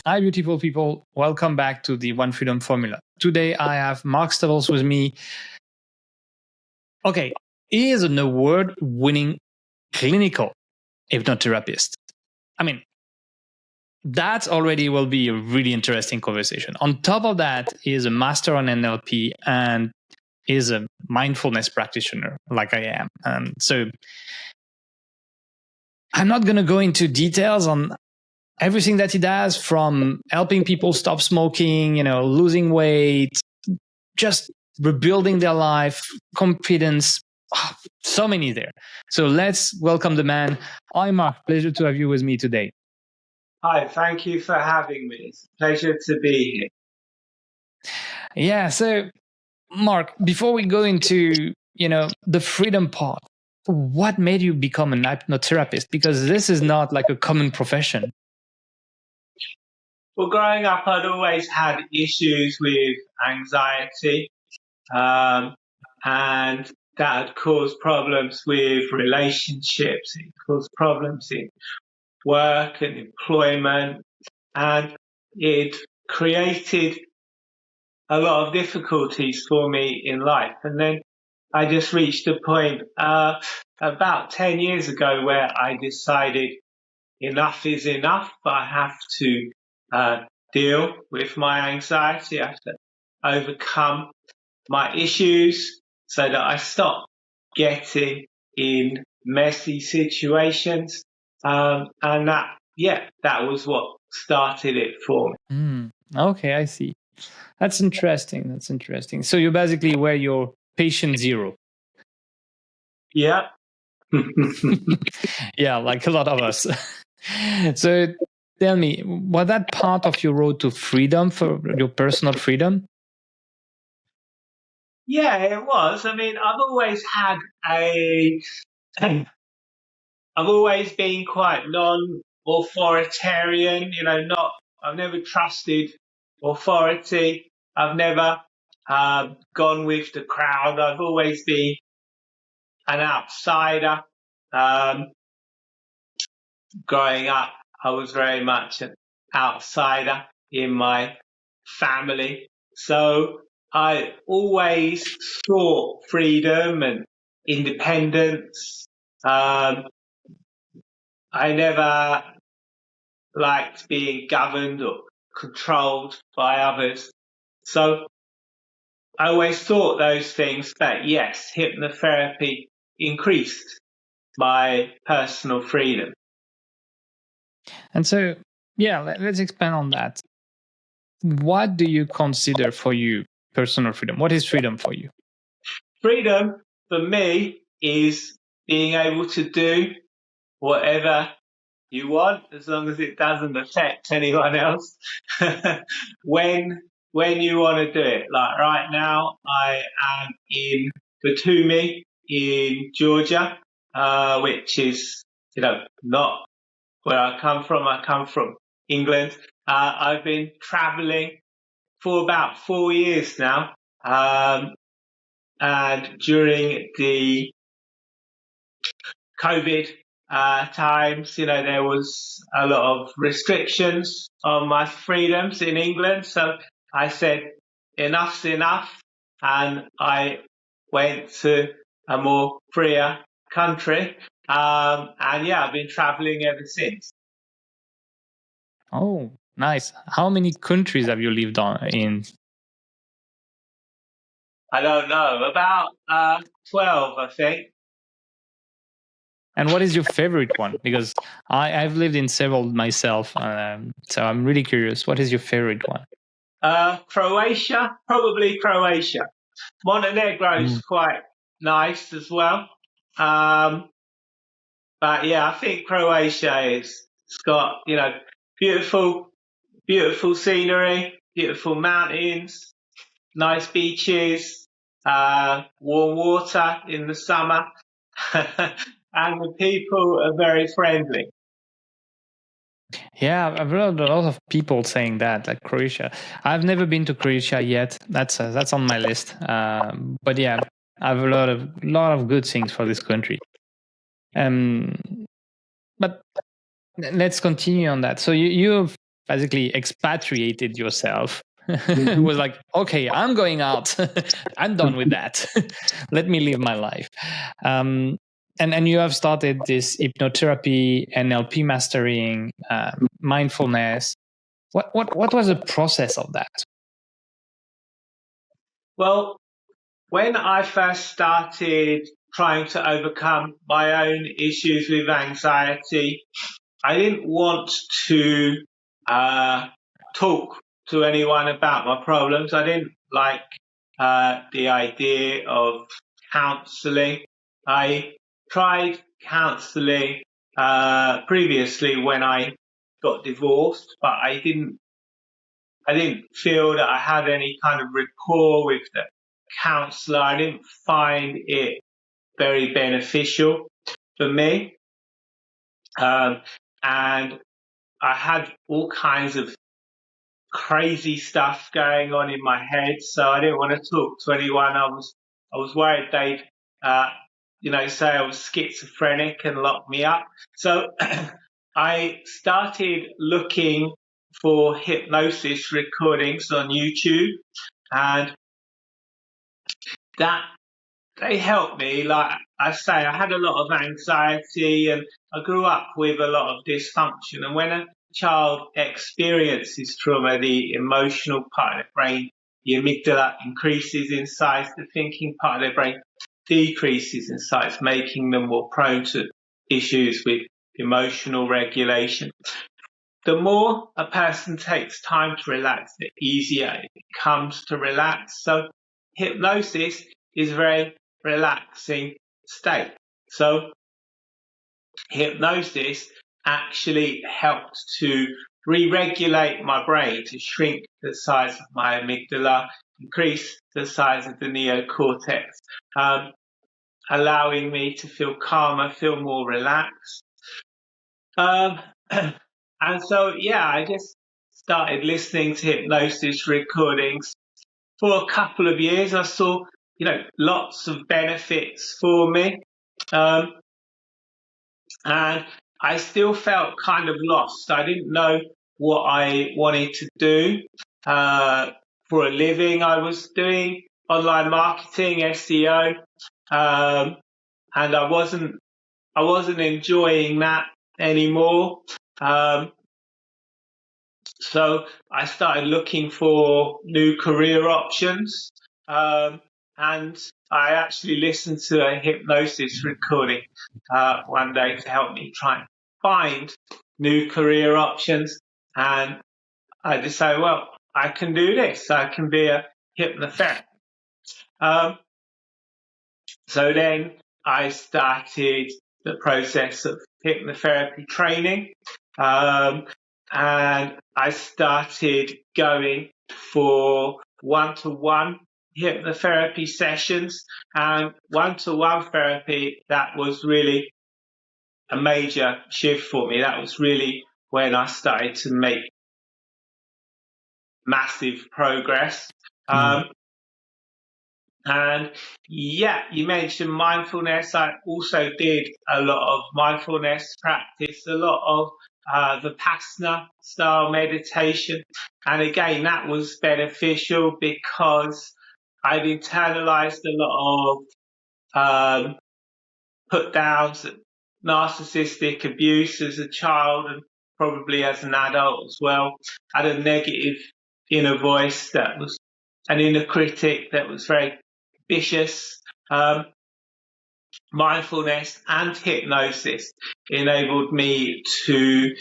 Hi, beautiful people. Welcome back to the One Freedom Formula. Today, I have Mark Stavels with me. Okay, he is an award-winning clinical hypnotherapist. I mean, that already will be a really interesting conversation. On top of that, he is a master on NLP and is a mindfulness practitioner like I am. So I'm not going to go into details on everything that he does, from helping people stop smoking, losing weight, just rebuilding their life, confidence, so many there. So let's welcome the man. Hi, Mark. Pleasure to have you with me today. Hi, thank you for having me. It's a pleasure to be here. Yeah. So, Mark, before we go into, the freedom part, what made you become an hypnotherapist? Because this is not like a common profession. Well, growing up, I'd always had issues with anxiety, and that had caused problems with relationships. It caused problems in work and employment, and it created a lot of difficulties for me in life. And then I just reached a point about 10 years ago where I decided enough is enough. I have to deal with my anxiety. I have to overcome my issues so that I stop getting in messy situations. And that was what started it for me. Okay, I see. That's interesting. So you basically were your patient zero. Yeah. Yeah, like a lot of us. So tell me, was that part of your road to freedom, for your personal freedom? Yeah, it was. I mean, I've always been quite non-authoritarian, I've never trusted authority. I've never gone with the crowd. I've always been an outsider. Growing up, I was very much an outsider in my family. So I always sought freedom and independence. I never liked being governed or controlled by others. So I always thought those things, but yes, hypnotherapy increased my personal freedom. And so, yeah, let's expand on that. What do you consider for you personal freedom? What is freedom for you? Freedom for me is being able to do whatever you want, as long as it doesn't affect anyone else, when you want to do it. Like right now, I am in Batumi in Georgia, which is, not where I come from. I come from England. I've been traveling for about 4 years now. And during the COVID times, there was a lot of restrictions on my freedoms in England. So I said, enough's enough. And I went to a more freer country. And yeah, I've been traveling ever since. Oh, nice. How many countries have you lived in? I don't know, about 12, I think. And what is your favorite one? Because I've lived in several myself, so I'm really curious. What is your favorite one? Croatia, probably Croatia. Montenegro is quite nice as well. But yeah, I think Croatia it's got, beautiful scenery, beautiful mountains, nice beaches, warm water in the summer, and the people are very friendly. Yeah, I've heard a lot of people saying that, like Croatia. I've never been to Croatia yet. That's on my list. But yeah, I've a lot of good things for this country. But let's continue on that. So you've basically expatriated yourself. It was like, okay, I'm going out. I'm done with that. Let me live my life. And you have started this hypnotherapy, NLP mastering, mindfulness. What was the process of that? Well, when I first started trying to overcome my own issues with anxiety, I didn't want to talk to anyone about my problems. I didn't like the idea of counselling. I tried counselling previously when I got divorced, but I didn't feel that I had any kind of rapport with the counsellor. I didn't find it very beneficial for me. And I had all kinds of crazy stuff going on in my head, so I didn't want to talk to anyone. I was worried they'd, say I was schizophrenic and lock me up. So I started looking for hypnosis recordings on YouTube, and that they helped me. Like I say, I had a lot of anxiety and I grew up with a lot of dysfunction. And when a child experiences trauma, the emotional part of the brain, the amygdala, increases in size, the thinking part of their brain decreases in size, making them more prone to issues with emotional regulation. The more a person takes time to relax, the easier it becomes to relax. So hypnosis is a very relaxing state. So hypnosis actually helps to re-regulate my brain, to shrink the size of my amygdala, increase the size of the neocortex, allowing me to feel calmer, feel more relaxed. And so, I just started listening to hypnosis recordings for a couple of years. I saw, lots of benefits for me. And I still felt kind of lost. I didn't know what I wanted to do for a living. I was doing online marketing, SEO, and I wasn't enjoying that anymore. So I started looking for new career options, and I actually listened to a hypnosis recording one day to help me try and find new career options. And I decided, well, I can do this. I can be a hypnotherapist. So then I started the process of hypnotherapy training, and I started going for one-to-one hypnotherapy sessions. And one-to-one therapy, that was really a major shift for me. That was really when I started to make massive progress. And you mentioned mindfulness. I also did a lot of mindfulness practice, a lot of Vipassana style meditation. And again, that was beneficial because I'd internalized a lot of put downs, narcissistic abuse as a child and probably as an adult as well. I had a negative inner voice that was an inner critic that was very vicious. Mindfulness and hypnosis enabled me to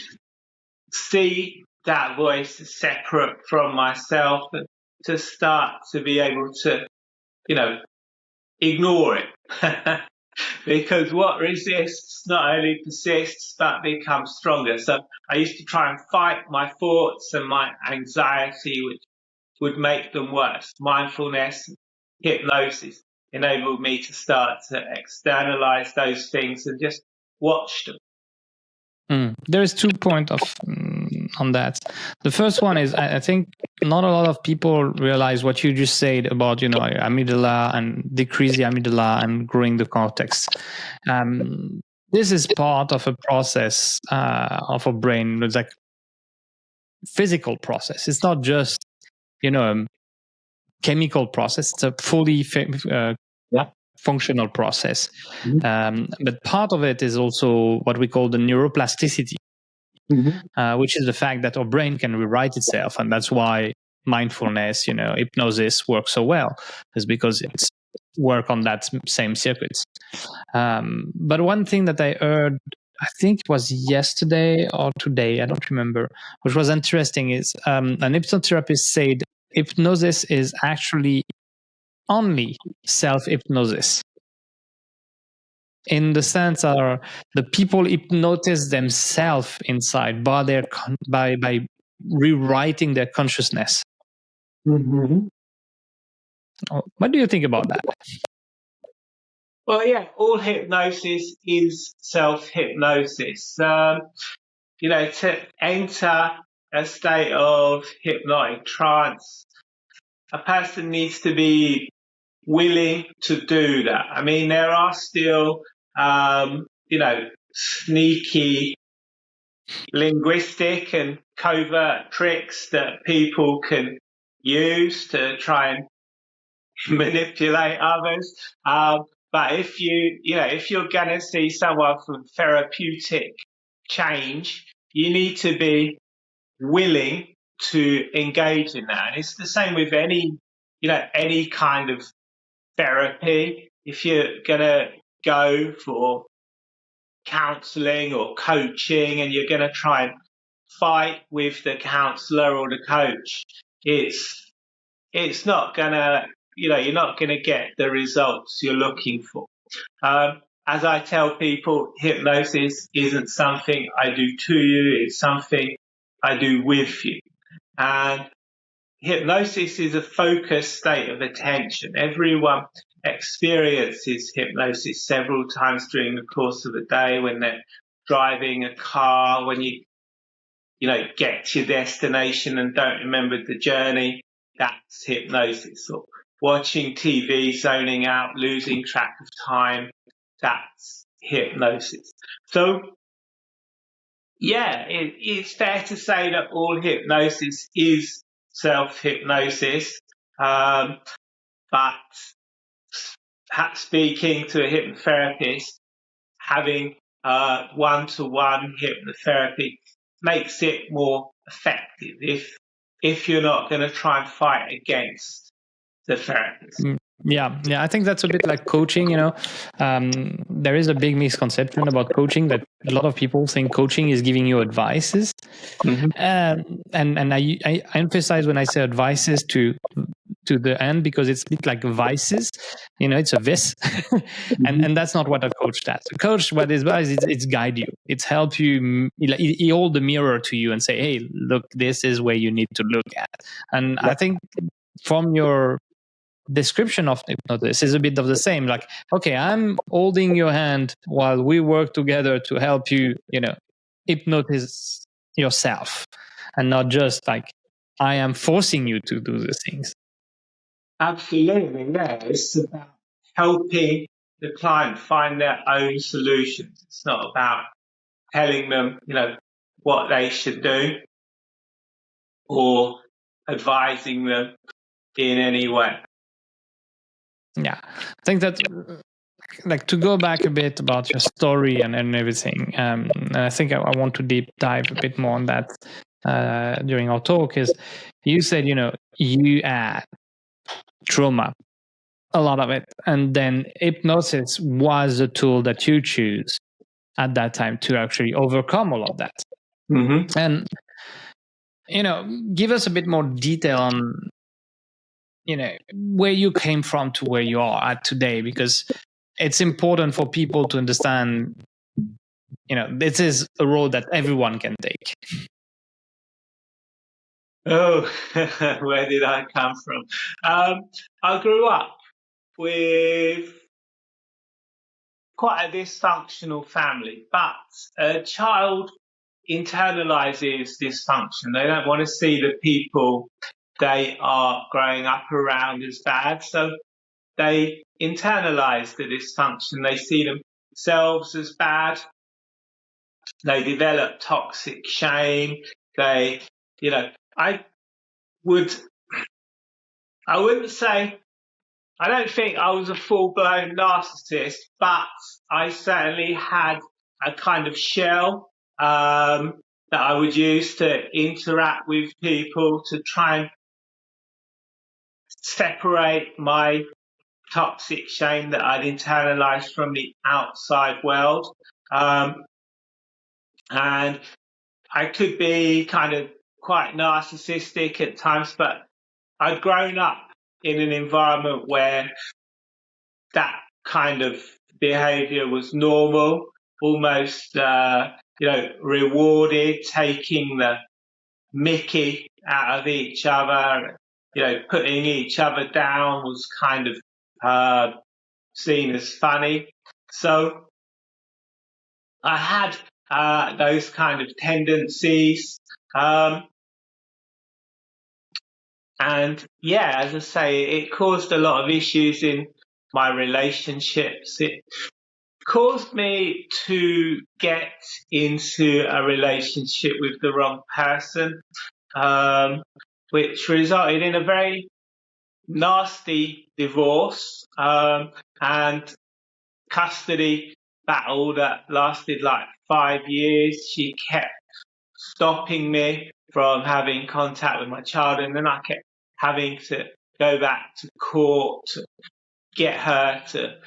see that voice as separate from myself and to start to be able to, ignore it. Because what resists not only persists but becomes stronger. So I used to try and fight my thoughts and my anxiety, which would make them worse. Mindfulness, hypnosis enabled me to start to externalize those things and just watch them. There's 2 points on that. The first one is I think not a lot of people realize what you just said about amygdala and decrease the amygdala and growing the cortex. This is part of a process of a brain. It's like physical process. It's not just, a chemical process. It's a fully functional process. But part of it is also what we call the neuroplasticity, which is the fact that our brain can rewrite itself. And that's why mindfulness, hypnosis works so well, is because it's work on that same circuits. But one thing that I heard, I think it was yesterday or today, I don't remember, which was interesting, is an hypnotherapist said hypnosis is actually only self-hypnosis. In the sense are the people hypnotize themselves inside by rewriting their consciousness. What do you think about that? Well, yeah, all hypnosis is self-hypnosis. To enter a state of hypnotic trance, a person needs to be willing to do that. I mean, there are still, sneaky linguistic and covert tricks that people can use to try and manipulate others. But if you're going to see someone from therapeutic change, you need to be willing to engage in that. And it's the same with any kind of therapy. If you're going to go for counseling or coaching and you're going to try and fight with the counselor or the coach, it's not going to, you're not going to get the results you're looking for. As I tell people, hypnosis isn't something I do to you, it's something I do with you. And hypnosis is a focused state of attention. Everyone experiences hypnosis several times during the course of a day, when they're driving a car, when you get to your destination and don't remember the journey. That's hypnosis. Or watching TV, zoning out, losing track of time. That's hypnosis. So, yeah, it's fair to say that all hypnosis is self-hypnosis. But speaking to a hypnotherapist, having one-to-one hypnotherapy makes it more effective if you're not going to try and fight against the therapist. Yeah, I think that's a bit like coaching. There is a big misconception about coaching that a lot of people think coaching is giving you advices, and I emphasize when I say advices to the end, because it's a bit like vices. It's a vice, and that's not what a coach does. A coach, what it does, it's guide you. It's help you. He hold the mirror to you and say, "Hey, look, this is where you need to look at." And I think from your description of hypnosis is a bit of the same. Like, okay, I'm holding your hand while we work together to help you, hypnotize yourself, and not just like I am forcing you to do these things. Absolutely, yeah. It's about helping the client find their own solutions. It's not about telling them, what they should do or advising them in any way. Yeah, I think that, like, to go back a bit about your story and everything, and I think I want to deep dive a bit more on that during our talk. Is you said you had trauma, a lot of it, and then hypnosis was a tool that you choose at that time to actually overcome all of that. And give us a bit more detail on where you came from to where you are at today, because it's important for people to understand this is a road that everyone can take. Oh, where did I come from? I grew up with quite a dysfunctional family, but a child internalizes dysfunction. They don't want to see the people they are growing up around as bad, so they internalize the dysfunction. They see themselves as bad. They develop toxic shame. They I wouldn't say, I don't think I was a full-blown narcissist, but I certainly had a kind of shell that I would use to interact with people, to try and separate my toxic shame that I'd internalized from the outside world. And I could be kind of quite narcissistic at times, but I'd grown up in an environment where that kind of behavior was normal, almost, rewarded, taking the mickey out of each other, putting each other down was kind of seen as funny. So I had those kind of tendencies. And yeah, as I say, it caused a lot of issues in my relationships. It caused me to get into a relationship with the wrong person, which resulted in a very nasty divorce and custody battle that lasted like 5 years. She kept stopping me from having contact with my child, and then I kept having to go back to court to get her to,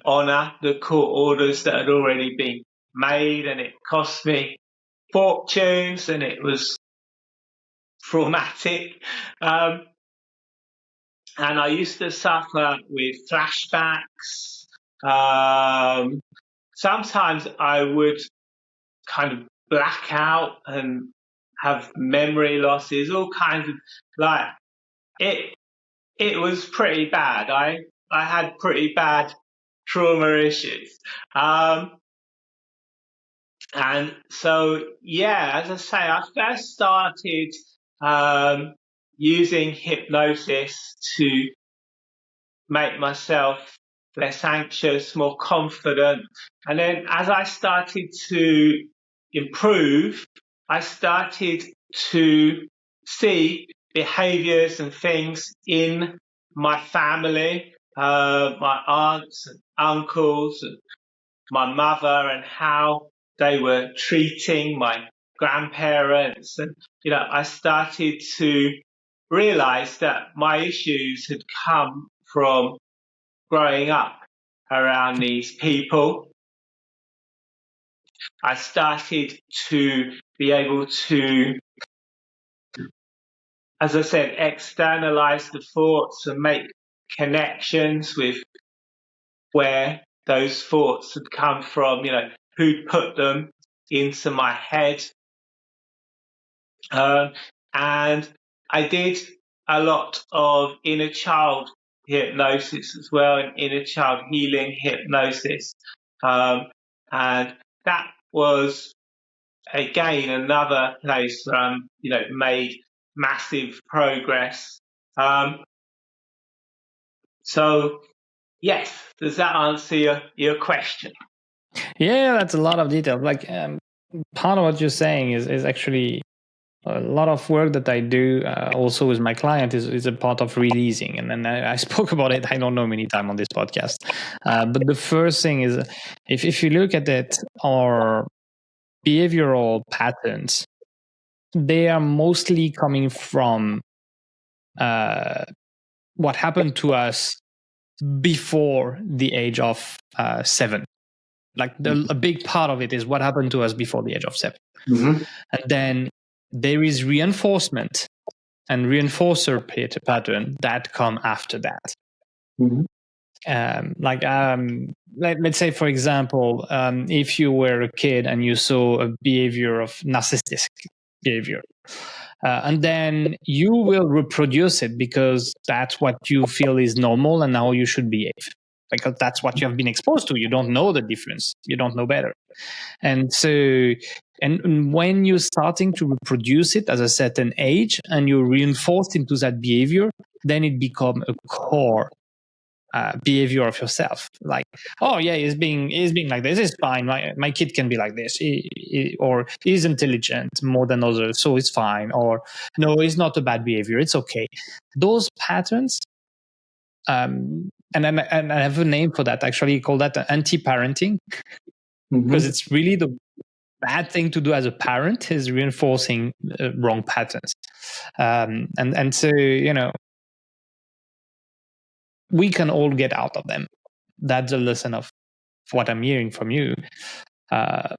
honour the court orders that had already been made, and it cost me fortunes, and it was traumatic. And I used to suffer with flashbacks. Sometimes I would kind of black out and have memory losses, all kinds of, like, it was pretty bad. I had pretty bad trauma issues. And so, yeah, as I say, I first started using hypnosis to make myself less anxious, more confident. And then as I started to improve, I started to see behaviors and things in my family, my aunts and uncles and my mother, and how they were treating my grandparents. And, I started to realize that my issues had come from growing up around these people. I started to be able to, as I said, externalize the thoughts and make connections with where those thoughts had come from, who put them into my head. And I did a lot of inner child hypnosis as well, and inner child healing hypnosis. And that was, again, another place where made massive progress. So, yes, does that answer your question? Yeah, that's a lot of detail. Like, part of what you're saying is actually a lot of work that I do also with my client is a part of releasing. And then I spoke about it, I don't know, many times on this podcast. But the first thing is, if you look at it, our behavioral patterns, they are mostly coming from what happened to us before the age of 7. Like a big part of it is what happened to us before the age of 7. Mm-hmm. And then there is reinforcement and reinforcer pattern that come after that. Mm-hmm. Let's say, for example, if you were a kid and you saw a behavior of narcissistic behavior, and then you will reproduce it because that's what you feel is normal and how you should behave, because that's what you have been exposed to. You don't know the difference. You don't know better. And so, and when you're starting to reproduce it at a certain age and you're reinforced into that behavior, then it becomes a core behavior of yourself. Like, oh yeah, he's being like this. It's fine. My kid can be like this, or he's intelligent more than others, so it's fine. Or no, it's not a bad behavior. It's okay. Those patterns, and I have a name for that. Actually, I call that anti-parenting, because it's really the bad thing to do as a parent is reinforcing wrong patterns. And so, we can all get out of them. That's the lesson of what I'm hearing from you. But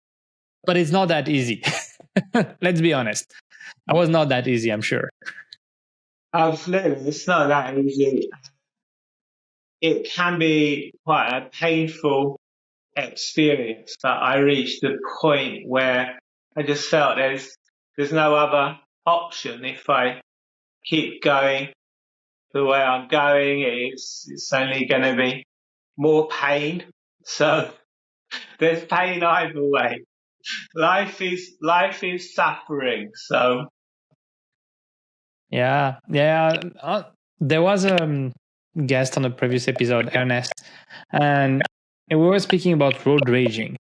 it's not that easy. Let's be honest. It was not that easy, I'm sure. Absolutely. It's not that easy. It can be quite a painful experience, but I reached a point where I just felt there's no other option. If I keep going the way I'm going, it's only going to be more pain. So there's pain either way. Life is suffering. So yeah. There was a guest on a previous episode, Ernest, and we were speaking about road raging.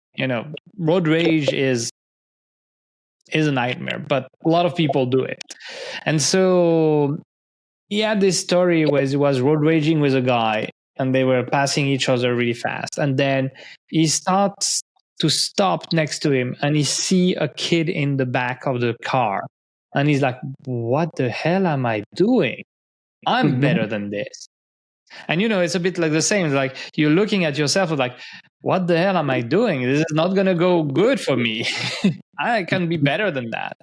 Road rage is a nightmare, but a lot of people do it. And so he had this story where he was road raging with a guy, and they were passing each other really fast. And then he starts to stop next to him, and he see a kid in the back of the car. And he's like, what the hell am I doing? I'm better than this. And it's a bit like the same. It's like you're looking at yourself like, what the hell am I doing? This is not going to go good for me. I can be better than that.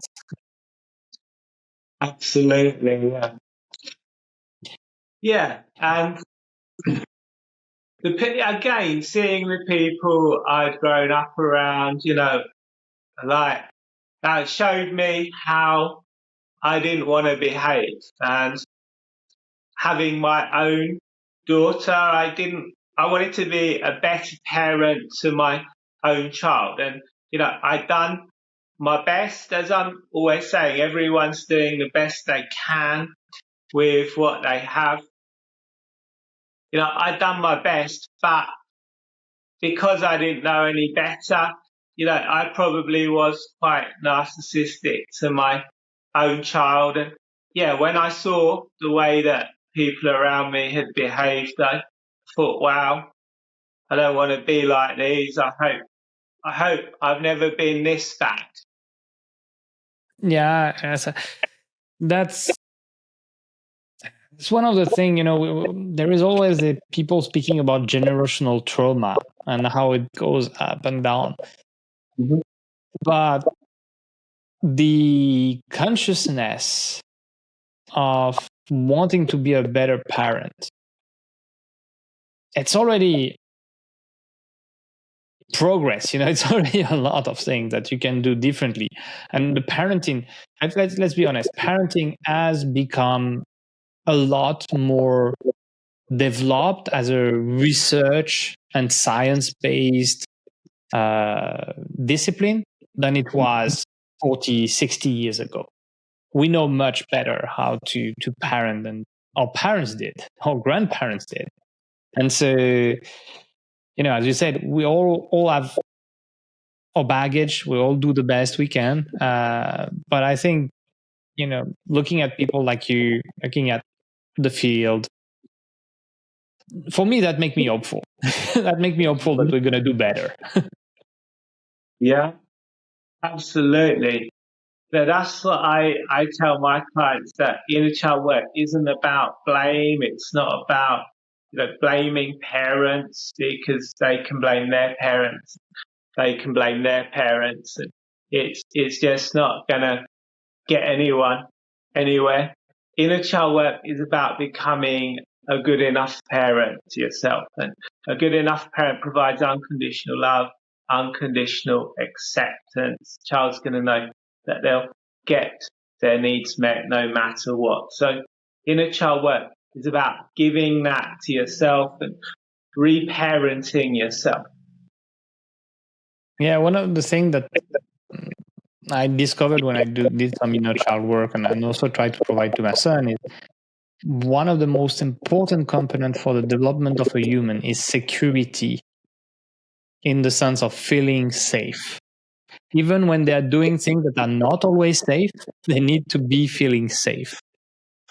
absolutely, yeah. Yeah, and again, seeing the people I'd grown up around, like that showed me how I didn't want to behave. And having my own daughter, I wanted to be a better parent to my own child. And, I'd done my best, as I'm always saying, everyone's doing the best they can with what they have. I'd done my best, but because I didn't know any better, I probably was quite narcissistic to my own child. And yeah, when I saw the way that people around me had behaved, I thought, wow, I don't want to be like these. I hope I've never been this bad. Yeah, that's it's one of the things, there is always the people speaking about generational trauma and how it goes up and down. Mm-hmm. But the consciousness of wanting to be a better parent, it's already progress. It's already a lot of things that you can do differently. And the parenting, let's be honest, parenting has become a lot more developed as a research and science-based discipline than it was 40, 60 years ago. We know much better how to parent than our parents did, our grandparents did. And so, as you said, we all have our baggage. We all do the best we can. But I think, looking at people like you, looking at the field, for me, that make me hopeful. That make me hopeful that we're going to do better. Yeah, absolutely. That's what I tell my clients, that inner child work isn't about blame. It's not about blaming parents because they can blame their parents. They can blame their parents, and it's just not gonna get anyone anywhere. Inner child work is about becoming a good enough parent to yourself, and a good enough parent provides unconditional love, unconditional acceptance. Child's going to know that they'll get their needs met no matter what. So inner child work is about giving that to yourself and reparenting yourself. Yeah, one of the things that I discovered when I did some inner child work and also try to provide to my son is one of the most important components for the development of a human is security, in the sense of feeling safe. Even when they are doing things that are not always safe, they need to be feeling safe.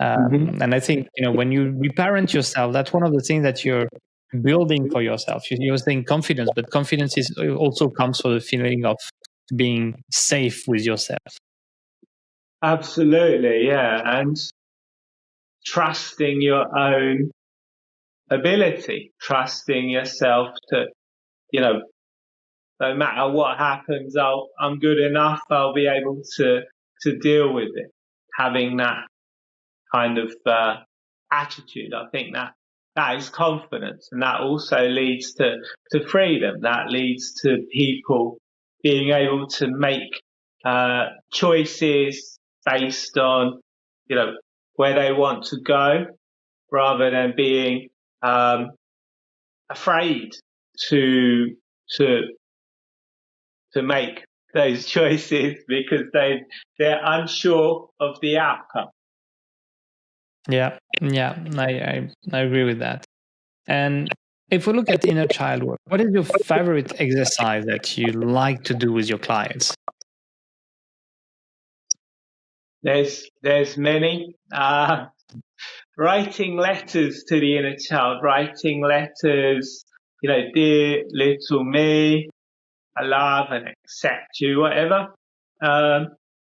And I think, when you reparent yourself, that's one of the things that you're building for yourself. You're saying confidence, but confidence also comes from the feeling of being safe with yourself. Absolutely, yeah. And trusting your own ability, trusting yourself to, no matter what happens, I'm good enough, I'll be able to deal with it. Having that kind of attitude, I think that is confidence, and that also leads to freedom. That leads to people being able to make choices based on, where they want to go, rather than being afraid to make those choices because they're unsure of the outcome. Yeah, I agree with that. And if we look at inner child work, what is your favorite exercise that you like to do with your clients? There's many. Writing letters to the inner child, writing letters, dear little me, I love and accept you, whatever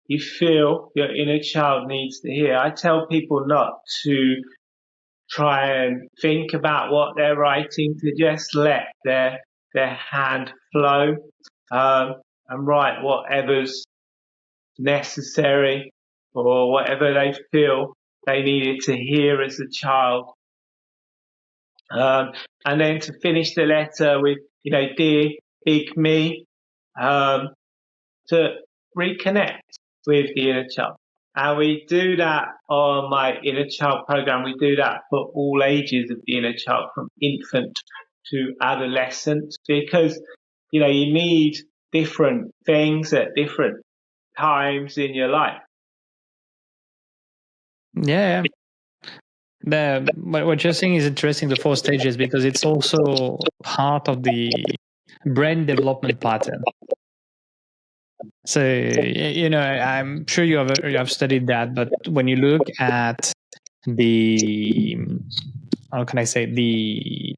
you feel your inner child needs to hear. I tell people not to try and think about what they're writing, to just let their hand flow and write whatever's necessary or whatever they feel they needed to hear as a child. And then to finish the letter with, dear big me, to reconnect with the inner child. And we do that on my inner child program. We do that for all ages of the inner child, from infant to adolescent, because, you need different things at different times in your life. Yeah. What you're saying is interesting, the 4 stages, because it's also part of the brain development pattern. So, I'm sure you have studied that, but when you look at the, how can I say, the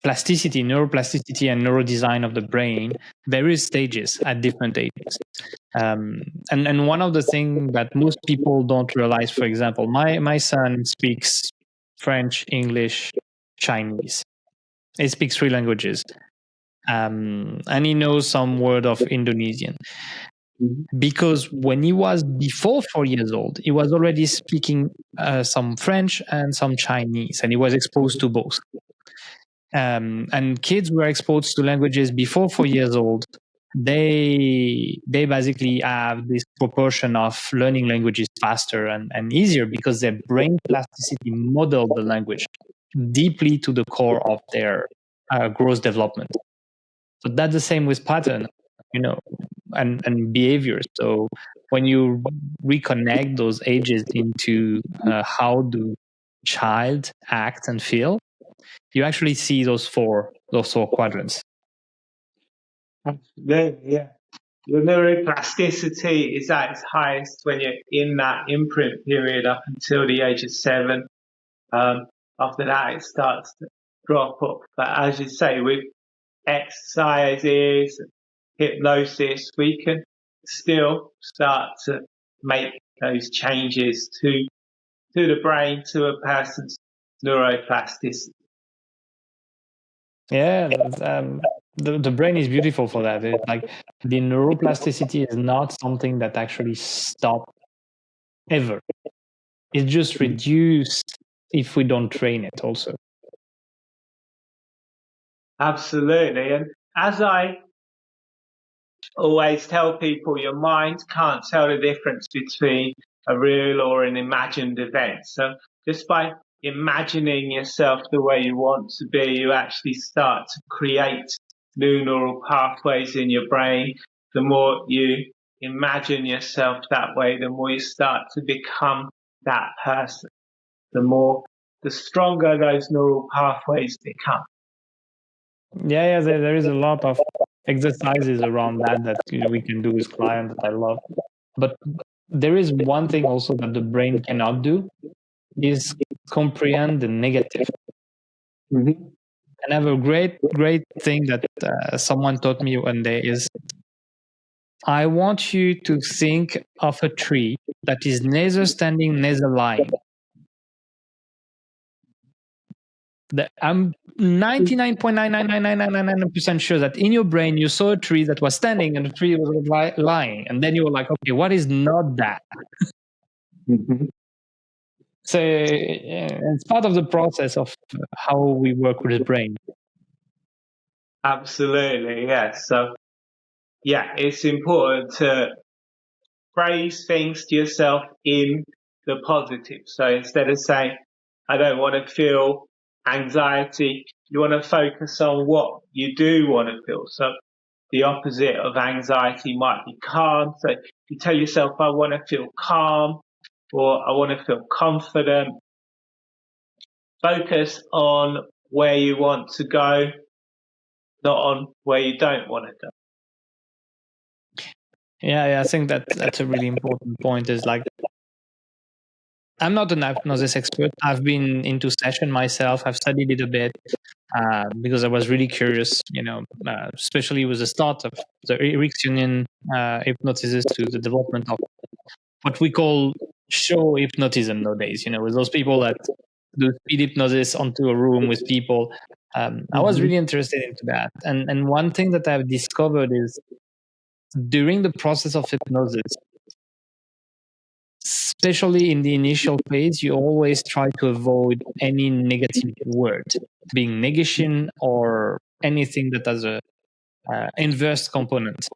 neuroplasticity and neurodesign of the brain, various stages at different ages. And one of the things that most people don't realize, for example, my son speaks French, English, Chinese. He speaks 3 languages. And he knows some word of Indonesian. Because when he was before 4 years old, he was already speaking some French and some Chinese, and he was exposed to both. And kids who are exposed to languages before 4 years old, they basically have this proportion of learning languages faster and easier, because their brain plasticity modeled the language deeply to the core of their growth development. So that's the same with pattern, and behaviors. So when you reconnect those ages into how do child act and feel, you actually see those four quadrants. Yeah. The neuroplasticity is at its highest when you're in that imprint period up until the age of 7. After that, it starts to drop off. But as you say, with exercises, hypnosis, we can still start to make those changes to the brain, to a person's neuroplasticity. Yeah, the brain is beautiful for that. It's like the neuroplasticity is not something that actually stops ever. It's just reduced if we don't train it also. Absolutely. And as I always tell people, your mind can't tell the difference between a real or an imagined event. So just by imagining yourself the way you want to be, you actually start to create new neural pathways in your brain. The more you imagine yourself that way, the more you start to become that person, the stronger those neural pathways become. Yeah, there is a lot of exercises around that we can do with clients that I love. But there is one thing also that the brain cannot do, is comprehend the negative. Mm-hmm. And I have a great thing that someone taught me one day is, I want you to think of a tree that is neither standing, neither lying. I'm 99.99999% sure that in your brain you saw a tree that was standing and the tree was lying. And then you were like, okay, what is not that? Mm-hmm. So it's part of the process of how we work with the brain. Absolutely, yes. So, yeah, it's important to phrase things to yourself in the positive. So instead of saying, I don't want to feel anxiety, you want to focus on what you do want to feel. So the opposite of anxiety might be calm. So you tell yourself, I want to feel calm, or I want to feel confident. Focus on where you want to go, not on where you don't want to go. Yeah, I think that's a really important point. Is like, I'm not an hypnosis expert. I've been into session myself. I've studied it a bit because I was really curious, especially with the start of the Ericksonian hypnosis to the development of what we call show hypnotism nowadays, with those people that do speed hypnosis onto a room with people. I was really interested into that. And one thing that I've discovered is during the process of hypnosis, especially in the initial phase, you always try to avoid any negative word, being negation or anything that has a inverse component.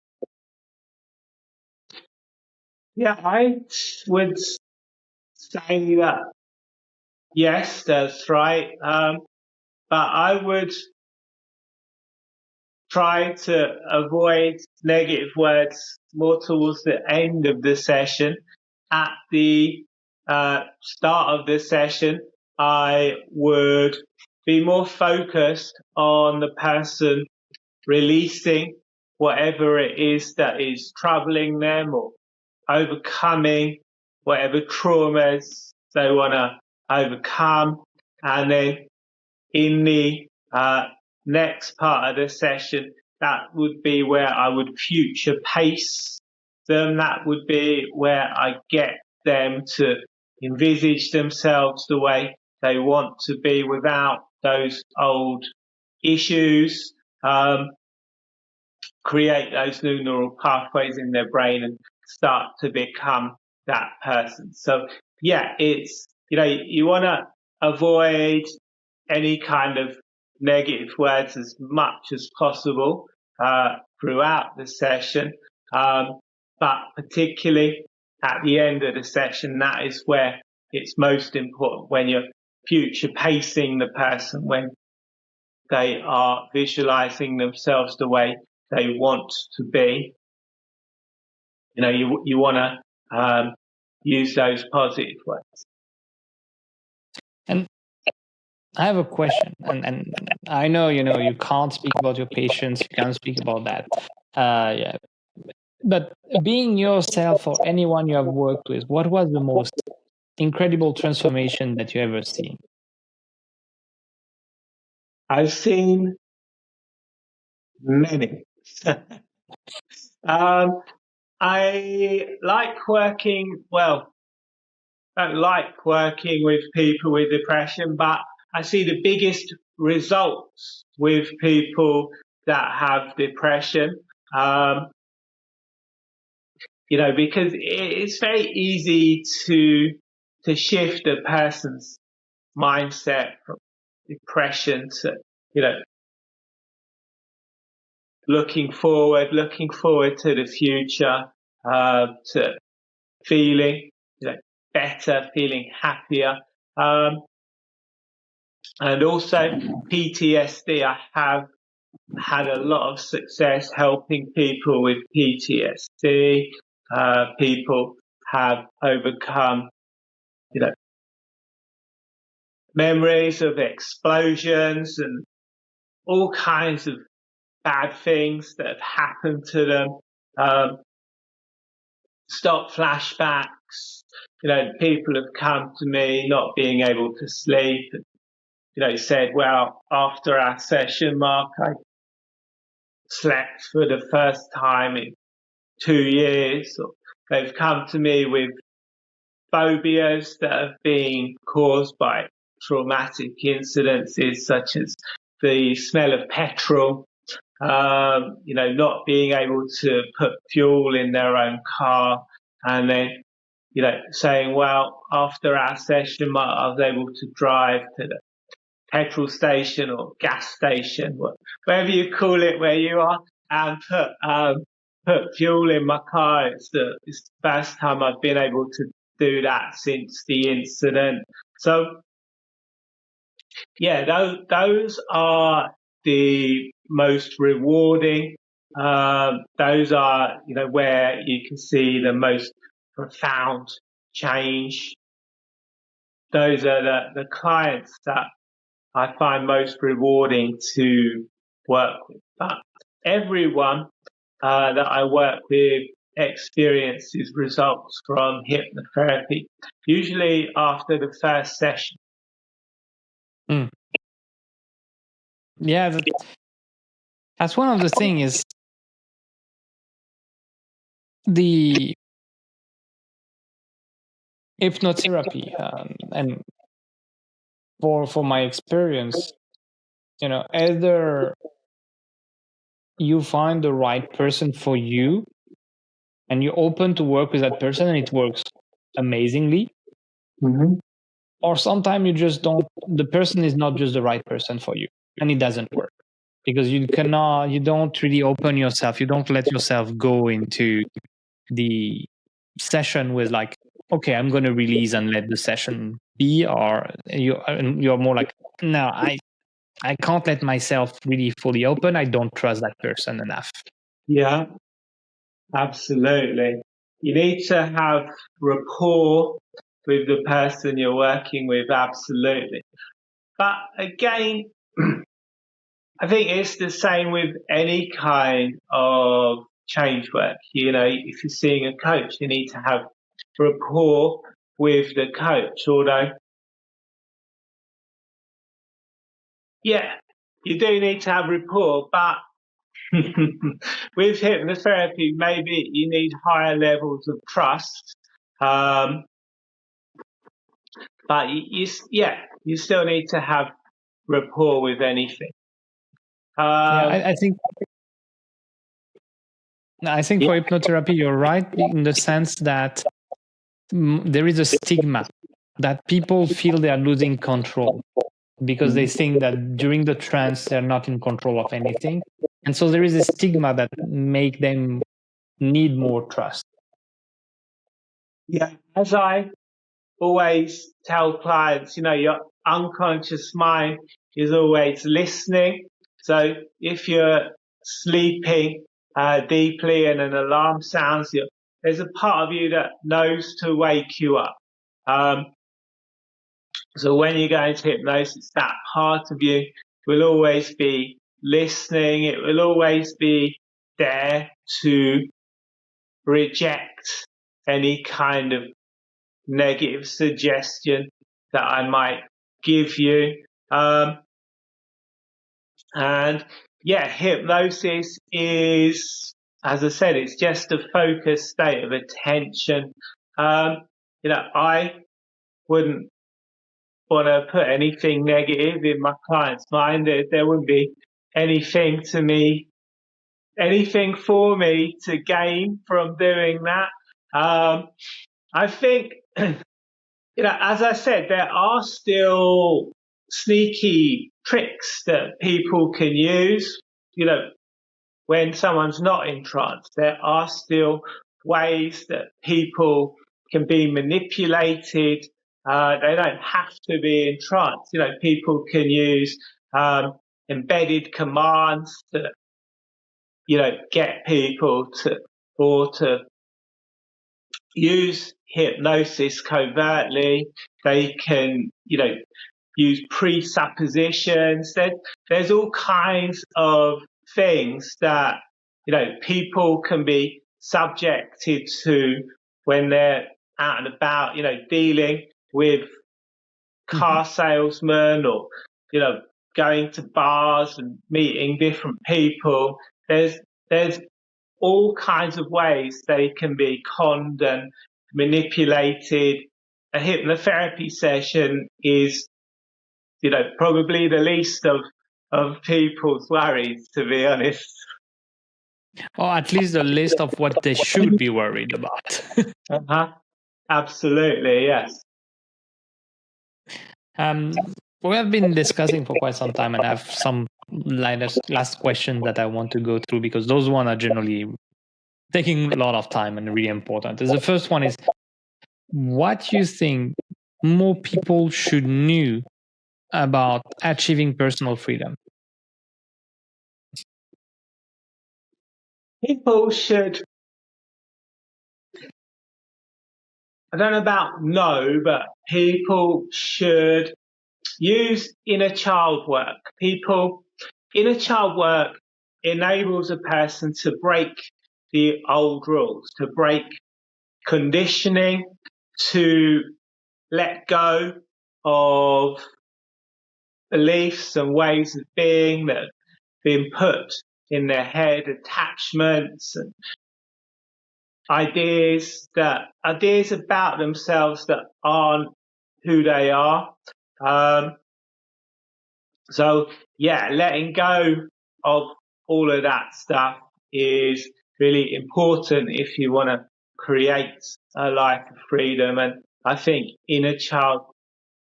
Yeah, I would say that yes, that's right. But I would try to avoid negative words more towards the end of the session. At the start of the session, I would be more focused on the person releasing whatever it is that is troubling them, or overcoming whatever traumas they want to overcome. And then in the next part of the session, that would be where I would future pace them. That would be where I get them to envisage themselves the way they want to be without those old issues, create those new neural pathways in their brain and start to become that person. So yeah, it's, you want to avoid any kind of negative words as much as possible throughout the session. But particularly at the end of the session, that is where it's most important, when you're future pacing the person, when they are visualizing themselves the way they want to be. You want to use those positive words. And I have a question, and I know, you can't speak about your patients, you can't speak about that. Yeah. But being yourself or anyone you have worked with, what was the most incredible transformation that you ever seen? I've seen many. I like working, don't like working with people with depression, but I see the biggest results with people that have depression. Because it's very easy to shift a person's mindset from depression to, looking forward to the future, to feeling, better, feeling happier. And also PTSD. I have had a lot of success helping people with PTSD. people have overcome, memories of explosions and all kinds of bad things that have happened to them. Stop flashbacks. People have come to me not being able to sleep. Said, well, after our session, Mark, I slept for the first time in 2 years. Or they've come to me with phobias that have been caused by traumatic incidences, such as the smell of petrol, not being able to put fuel in their own car, and then, saying, well, after our session, I was able to drive to the petrol station or gas station, whatever you call it where you are, and put fuel in my car. It's the first time I've been able to do that since the incident. So, yeah, those are the most rewarding. Those are, where you can see the most profound change. Those are the clients that I find most rewarding to work with. But everyone that I work with experiences results from hypnotherapy, usually after the first session. Mm. Yeah, that's one of the things is the hypnotherapy, and for my experience, either you find the right person for you and you're open to work with that person and it works amazingly, or sometimes you just don't, the person is not just the right person for you and it doesn't work because you don't really open yourself, you don't let yourself go into the session with like, okay, I'm going to release and let the session be, or you're more like, no, I can't let myself really fully open. I don't trust that person enough. Yeah, absolutely. You need to have rapport with the person you're working with, absolutely. But again, I think it's the same with any kind of change work. If you're seeing a coach, you need to have rapport with the coach, although, yeah, you do need to have rapport, but with hypnotherapy, maybe you need higher levels of trust. But you still need to have rapport with anything. I think for hypnotherapy, you're right in the sense that there is a stigma that people feel they are losing control because they think that during the trance they're not in control of anything, and so there is a stigma that make them need more trust. Yeah, as I always tell clients, your unconscious mind is always listening. So if you're sleeping deeply and an alarm sounds, there's a part of you that knows to wake you up. So when you go into hypnosis, that part of you will always be listening. It will always be there to reject any kind of negative suggestion that I might give you. And yeah, hypnosis is, as I said, it's just a focused state of attention. I wouldn't want to put anything negative in my client's mind. There wouldn't be anything for me to gain from doing that. I think, as I said, there are still sneaky tricks that people can use. When someone's not in trance, there are still ways that people can be manipulated. They don't have to be in trance. People can use embedded commands to, get people to use hypnosis covertly. They can, use presuppositions. There's all kinds of things that, people can be subjected to when they're out and about, dealing with car salesmen or, going to bars and meeting different people. There's all kinds of ways they can be conned and manipulated. A hypnotherapy session is, probably the least of people's worries, to be honest. Or at least the list of what they should be worried about. Absolutely, yes. We have been discussing for quite some time, and I have some last questions that I want to go through, because those ones are generally taking a lot of time and really important. The first one is, what you think more people should know about achieving personal freedom? People should, I don't know about know, but people should use inner child work. Inner child work enables a person to break the old rules, to break conditioning, to let go of beliefs and ways of being that have been put in their head, attachments and ideas about themselves that aren't who they are. So yeah, letting go of all of that stuff is really important if you want to create a life of freedom. And I think inner child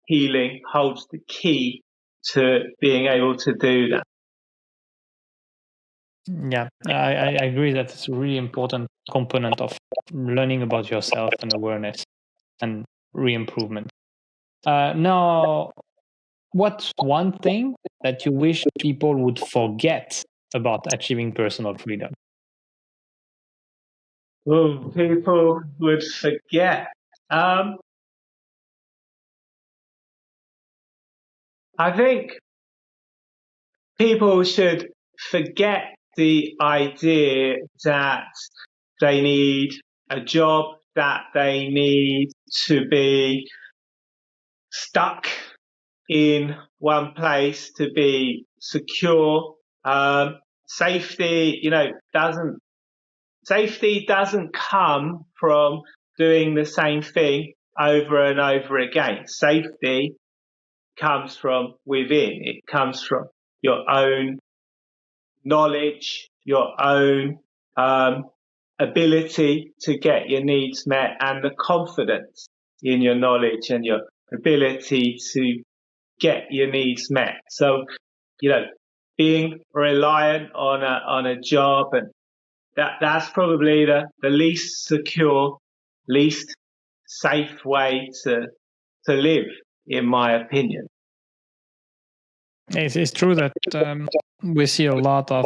healing holds the key to being able to do that. Yeah, I agree that it's a really important component of learning about yourself and awareness and re-improvement. Now, what's one thing that you wish people would forget about achieving personal freedom? Oh, people would forget. I think people should forget the idea that they need a job, that they need to be stuck in one place to be secure. Safety, safety doesn't come from doing the same thing over and over again. Safety comes from within. It comes from your own knowledge, your own ability to get your needs met, and the confidence in your knowledge and your ability to get your needs met. So, being reliant on a job, and that's probably the least secure, least safe way to live, in my opinion. It's true that we see a lot of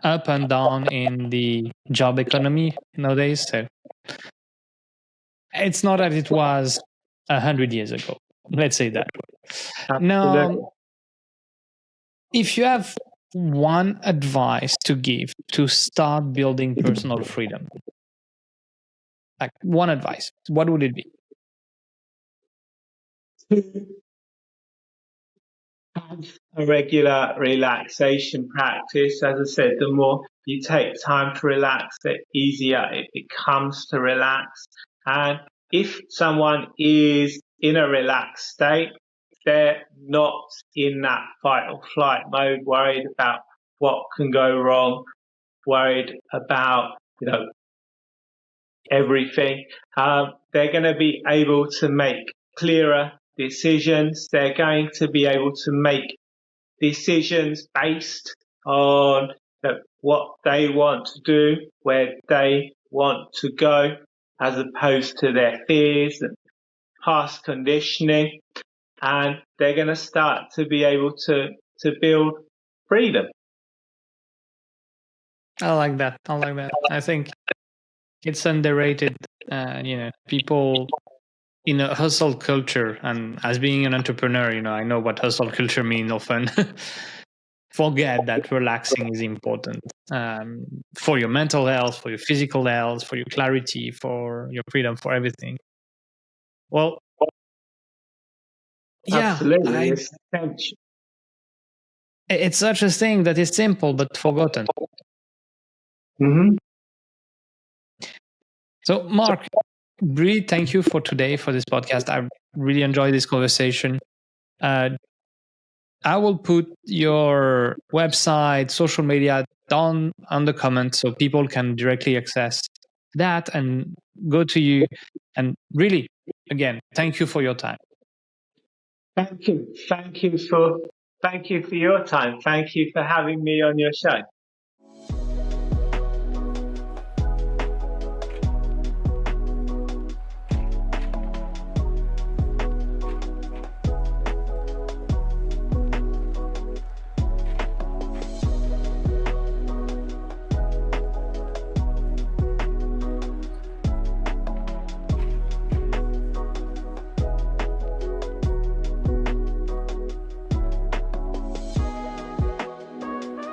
up and down in the job economy nowadays. So it's not that it was 100 years ago. Let's say that. Absolutely. Now, if you have one advice to give to start building personal freedom, like one advice, what would it be? Have a regular relaxation practice. As I said, the more you take time to relax, the easier it becomes to relax. And if someone is in a relaxed state, they're not in that fight or flight mode, worried about what can go wrong, worried about, everything. They're going to be able to make clearer decisions. They're going to be able to make decisions based on what they want to do, where they want to go, as opposed to their fears and past conditioning. And they're going to start to be able to build freedom. I like that. I think It's underrated. People in a hustle culture, and as being an entrepreneur, I know what hustle culture means often. Forget that relaxing is important for your mental health, for your physical health, for your clarity, for your freedom, for everything. Well, yeah, Absolutely, it's essential. it's such a thing that is simple but forgotten. Mm-hmm. So, Mark, really thank you for today for this podcast. I really enjoyed this conversation. Uh, I will put your website, social media down on the comments so people can directly access that and go to you. And really, again, thank you for your time. Thank you. Thank you for your time. Thank you for having me on your show.